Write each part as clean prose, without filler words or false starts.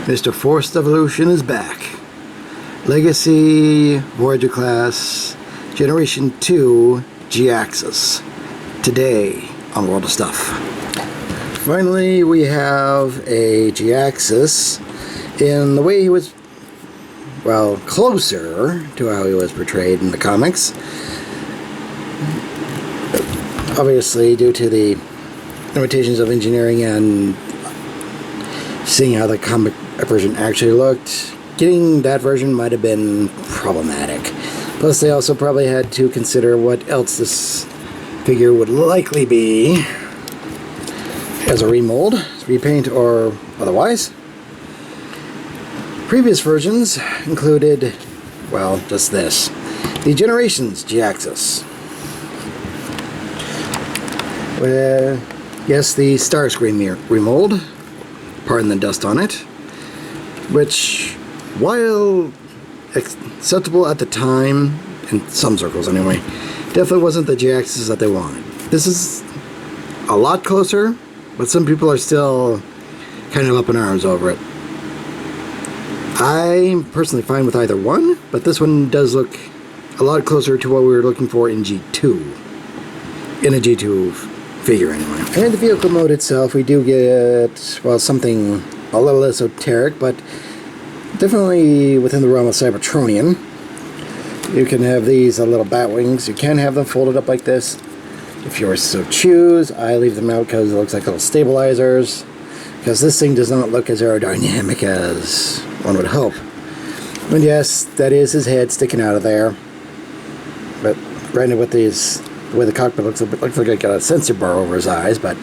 Mr. Forced Evolution is back. Legacy, Voyager class, Generation 2, Jhiaxus. Today on World of Stuff. Finally, we have a Jhiaxus in the way he was, well, closer to how he was portrayed in the comics. Obviously, due to the limitations of engineering and seeing how the comic version actually looked, getting that version might have been problematic. Plus, they also probably had to consider what else this figure would likely be as a remold, repaint, or otherwise. Previous versions included, well, just this. The Generations Jhiaxus. Yes, the Starscream remold. Pardon the dust on it. Which, while acceptable at the time, in some circles anyway, definitely wasn't the Jhiaxus that they wanted. This is a lot closer, but some people are still kind of up in arms over it. I'm personally fine with either one, but this one does look a lot closer to what we were looking for in G2. In a G2 figure, anyway. And in the vehicle mode itself, we do get, well, something a little esoteric, but definitely within the realm of Cybertronian. You can have these little bat wings. You can have them folded up like this if you were so choose. I leave them out because it looks like little stabilizers, because this thing does not look as aerodynamic as one would hope. And yes, that is his head sticking out of there. But granted, with these, the way the cockpit looks like it got a sensor bar over his eyes, but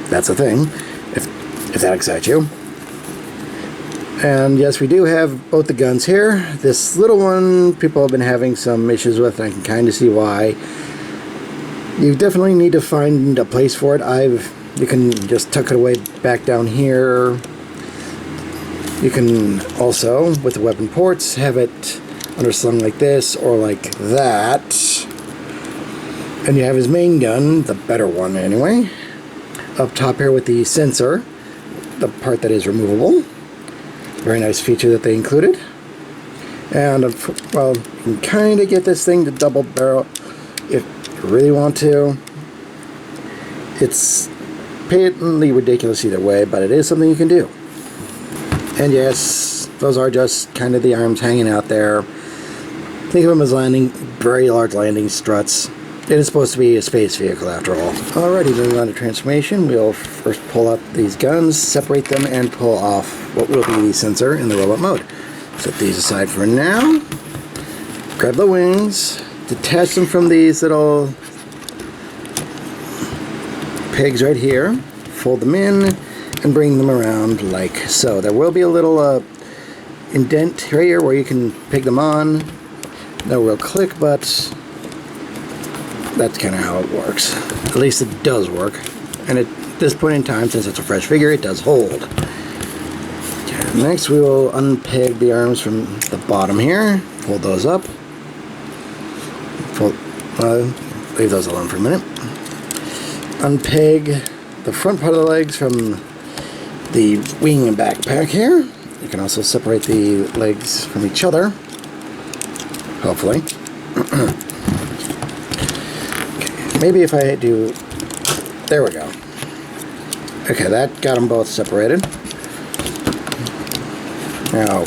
that's a thing, if that excites you. And yes, we do have both the guns here. This little one, people have been having some issues with, and I can kind of see why. You definitely need to find a place for it. You can just tuck it away back down here. You can also, with the weapon ports, have it underslung like this or like that. And you have his main gun, the better one anyway, up top here with the sensor, the part that is removable. Very nice feature that they included. And, well, you can kind of get this thing to double barrel if you really want to. It's patently ridiculous either way, but it is something you can do. And yes, those are just kind of the arms hanging out there. Think of them as very large landing struts. It is supposed to be a space vehicle after all. Alrighty, moving on to transformation. We'll first pull out these guns, separate them, and pull off what will be the sensor in the robot mode. Set these aside for now. Grab the wings, detach them from these little pegs right here, fold them in, and bring them around like so. There will be a little indent right here where you can peg them on. No real click, but that's kind of how it works. At least it does work. And at this point in time, since it's a fresh figure, it does hold. Okay, next, we will unpeg the arms from the bottom here. Fold those up. Leave those alone for a minute. Unpeg the front part of the legs from the wing and backpack here. You can also separate the legs from each other. Hopefully. Maybe if I do, there we go. Okay, that got them both separated. Now,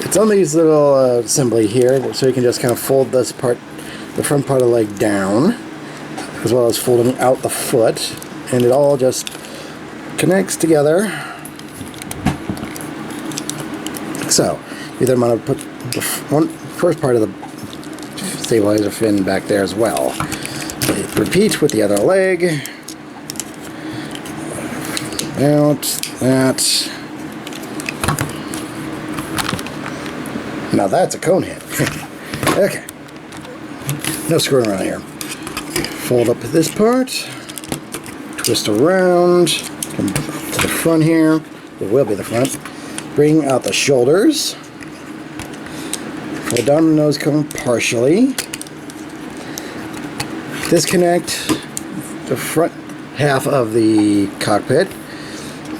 it's on these little assembly here, so you can just kind of fold this part, the front part of the leg down, as well as folding out the foot, and it all just connects together. So, you then want to put the first part of the stabilizer fin back there as well. Repeat with the other leg. Out, that. Now that's a cone head. Okay. No screwing around here. Fold up this part. Twist around. Come to the front here. It will be the front. Bring out the shoulders. Fold down the nose cone partially. Disconnect the front half of the cockpit.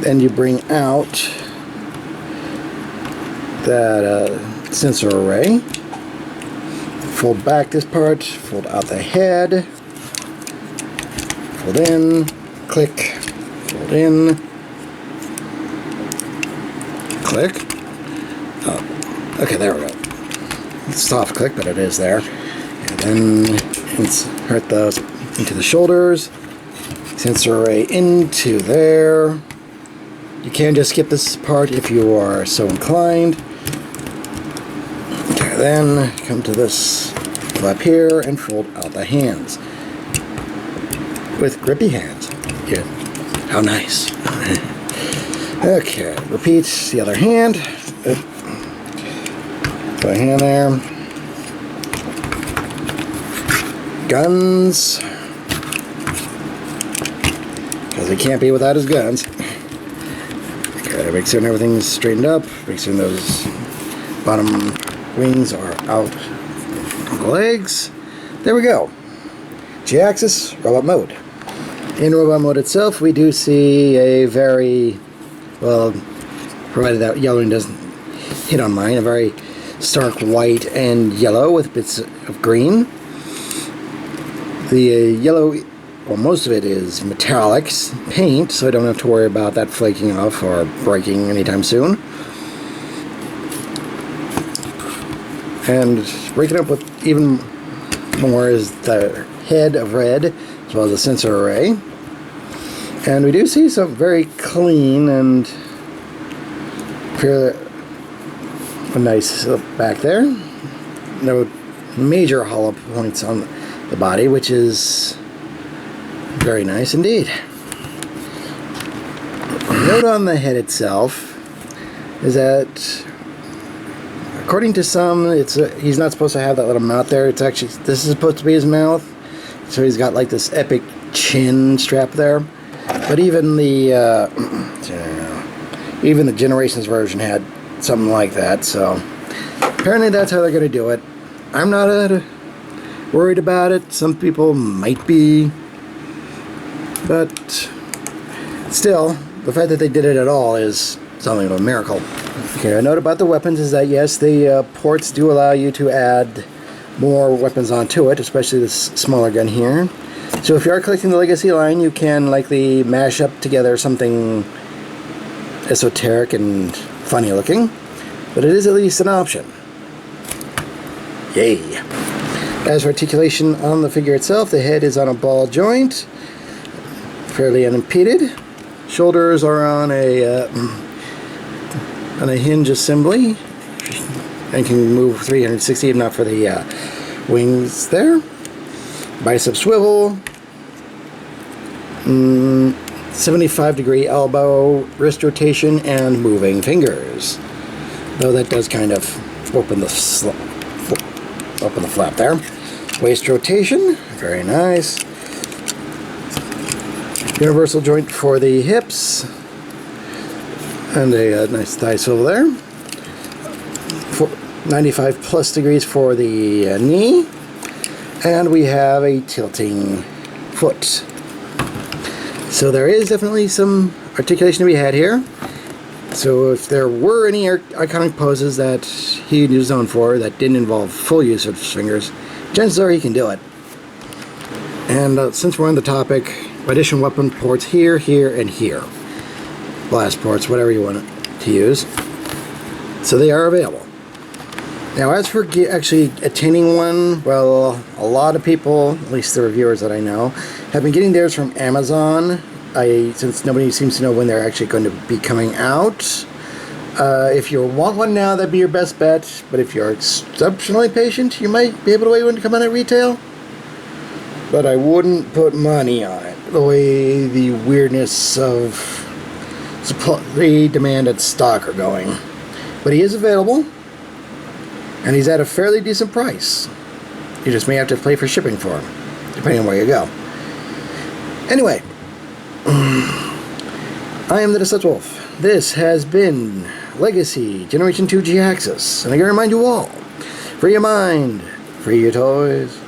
Then you bring out that sensor array. Fold back this part, fold out the head, fold in, click, fold in, click. Oh, okay, there we go. It's a soft click, but it is there. And then insert those into the shoulders, sensor array into there. You can just skip this part if you are so inclined. Okay, then come to this flap here and fold out the hands. With grippy hands. Yeah. How nice. Okay, repeat the other hand. Put a hand there. Guns. Because he can't be without his guns. Okay, make certain everything's straightened up. Make certain those bottom wings are out on the legs. There we go. Jhiaxus, robot mode. In robot mode itself, we do see a very, well, provided that yellowing doesn't hit on mine, a very stark white and yellow with bits of green. The yellow, well, most of it is metallic paint, so I don't have to worry about that flaking off or breaking anytime soon. And breaking up with even more is the head of red, as well as the sensor array. And we do see some very clean and fairly nice back there. No major hollow points on the body, which is very nice indeed. Note on the head itself is that, according to some, he's not supposed to have that little mouth there. It's actually, this is supposed to be his mouth. So he's got like this epic chin strap there. But even the Generations version had something like that. So apparently that's how they're going to do it. I'm not worried about it. Some people might be. But still, the fact that they did it at all is something of a miracle. Okay, a note about the weapons is that yes, the ports do allow you to add more weapons onto it, especially this smaller gun here. So if you are collecting the Legacy line, you can likely mash up together something esoteric and funny looking, but it is at least an option. Yay! As for articulation on the figure itself, the head is on a ball joint, fairly unimpeded. Shoulders are on a hinge assembly and can move 360 if not for the wings there. Bicep swivel, 75-degree elbow, wrist rotation, and moving fingers. Though that does kind of open the flap there. Waist rotation, very nice. Universal joint for the hips, and a nice thigh swivel there. 95 plus degrees for the knee. And we have a tilting foot. So there is definitely some articulation to be had here. So if there were any iconic poses that he was known for that didn't involve full use of his fingers, chances are he can do it. And since we're on the topic, additional weapon ports here, here, and here. Blast ports, whatever you want to use. So they are available. Now, as for actually attaining one, well, a lot of people, at least the reviewers that I know, have been getting theirs from Amazon, since nobody seems to know when they're actually going to be coming out. If you want one now, that'd be your best bet, but if you're exceptionally patient, you might be able to wait one to come out at retail. But I wouldn't put money on it, the way the weirdness of supply, demand, and stock are going. But he is available. And he's at a fairly decent price. You just may have to pay for shipping for him, depending on where you go. Anyway, I am the Deceptiwolf. This has been Legacy Generation 2 Jhiaxus. And I gotta remind you all, free your mind, free your toys.